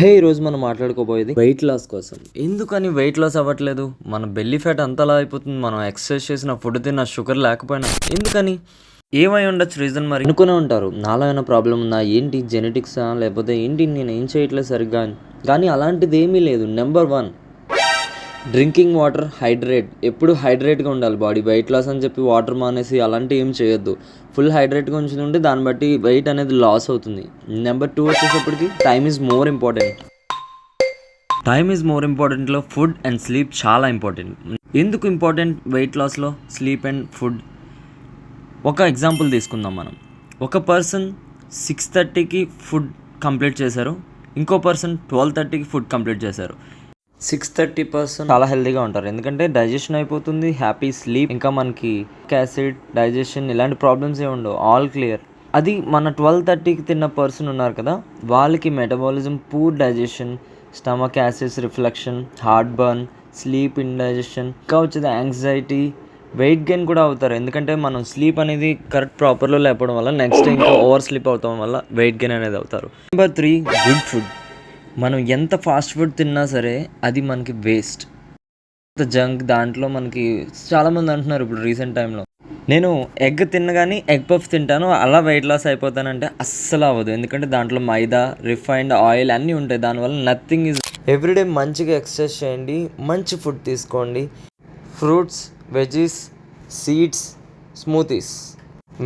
ఈరోజు మనం మాట్లాడుకోబోయేది weight loss కోసం. ఎందుకని వెయిట్ లాస్ అవ్వట్లేదు? మన బెల్లీ ఫ్యాట్ అంతలా అయిపోతుంది. మనం ఎక్సర్సైజ్ చేసిన, ఫుడ్ తిన్న, షుగర్ లేకపోయినా. ఎందుకని? ఏమై ఉండొచ్చు రీజన్? మరి అనుకునే ఉంటారు, నాలో ఏమైనా ప్రాబ్లం ఉందా ఏంటి, జెనెటిక్సా లేకపోతే ఏంటి, నేను ఏం చేయట్లేదు సరిగ్గా. కానీ అలాంటిది ఏమీ లేదు. Number 1, drinking water, hydrate. ఎప్పుడు హైడ్రేట్గా ఉండాలి బాడీ. వెయిట్ లాస్ అని చెప్పి వాటర్ మానేసి అలాంటివి ఏం చేయొద్దు. ఫుల్ హైడ్రేట్గా ఉంచుతుంటే దాన్ని బట్టి వెయిట్ అనేది లాస్ అవుతుంది. నెంబర్ 2 వచ్చేటప్పటికి టైమ్ ఈజ్ మోర్ ఇంపార్టెంట్. ఇంపార్టెంట్లో ఫుడ్ అండ్ స్లీప్ చాలా ఇంపార్టెంట్. ఎందుకు ఇంపార్టెంట్ వెయిట్ లాస్లో స్లీప్ అండ్ ఫుడ్? ఒక ఎగ్జాంపుల్ తీసుకుందాం మనం. ఒక పర్సన్ 6:30కి ఫుడ్ కంప్లీట్ చేశారు, ఇంకో పర్సన్ 12:30కి ఫుడ్ కంప్లీట్ చేశారు. 6:30 చాలా హెల్తీగా ఉంటారు, ఎందుకంటే డైజెషన్ అయిపోతుంది, హ్యాపీ స్లీప్, ఇంకా మనకి యాసిడ్ డైజెషన్ ఇలాంటి ప్రాబ్లమ్స్ ఏమి ఉండవు, ఆల్ క్లియర్. అది మన 12:30కి తిన్న పర్సన్ ఉన్నారు కదా, వాళ్ళకి metabolism, poor digestion, stomach acids reflection, heart burn, sleep indigestion, ఇంకా వచ్చేది యాంగ్జైటీ, వెయిట్ గెయిన్ కూడా అవుతారు. ఎందుకంటే మనం స్లీప్ అనేది కరెక్ట్ ప్రాపర్లో లేకపోవడం వల్ల నెక్స్ట్ ఇంకా ఓవర్ స్లీప్ అవడం వల్ల వెయిట్ గెయిన్ అనేది అవుతారు. Number 3, good food. మనం ఎంత ఫాస్ట్ ఫుడ్ తిన్నా సరే అది మనకి వేస్ట్. జంక్ దాంట్లో మనకి చాలామంది అంటున్నారు ఇప్పుడు రీసెంట్ టైంలో, నేను ఎగ్ తిన్నగాని ఎగ్ పఫ్ తింటాను అలా వెయిట్ లాస్ అయిపోతానంటే అస్సలు అవ్వదు. ఎందుకంటే దాంట్లో మైదా, రిఫైన్డ్ ఆయిల్ అన్నీ ఉంటాయి. దానివల్ల నథింగ్ ఈజ్. ఎవ్రీడే మంచిగా ఎక్సర్సైజ్ చేయండి, మంచి ఫుడ్ తీసుకోండి, fruits, veggies, seeds, smoothies,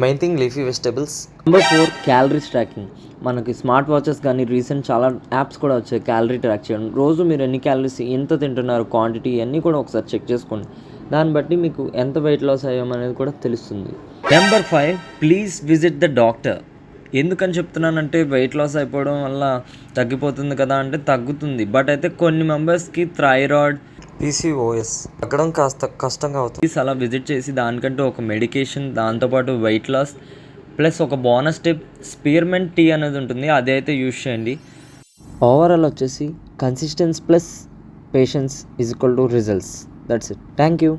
main thing leafy vegetables. Number 4, calories tracking. మనకి స్మార్ట్ వాచెస్ కానీ రీసెంట్ చాలా యాప్స్ కూడా వచ్చాయి క్యాలరీ ట్రాక్ చేయడం. రోజు మీరు ఎన్ని క్యాలరీస్ ఎంత తింటున్నారు, క్వాంటిటీ అన్నీ కూడా ఒకసారి చెక్ చేసుకోండి. దాన్ని బట్టి మీకు ఎంత వెయిట్ లాస్ అయ్యామనేది కూడా తెలుస్తుంది. Number 5, please visit the doctor. ఎందుకని చెప్తున్నానంటే వెయిట్ లాస్ అయిపోవడం వల్ల తగ్గిపోతుంది కదా అంటే తగ్గుతుంది, బట్ అయితే కొన్ని మెంబర్స్కి థైరాయిడ్, PCOS తగ్గడం కాస్త కష్టంగా అవుతుంది. అలా విజిట్ చేసి దానికంటూ ఒక మెడికేషన్, దాంతోపాటు వెయిట్ లాస్ ప్లస్ ఒక బోనస్ టిప్, స్పియర్మెంట్ టీ అనేది ఉంటుంది, అదే అయితే యూజ్ చేయండి. ఓవరాల్ వచ్చేసి consistence plus patience is equal to results. That's it. Thank you.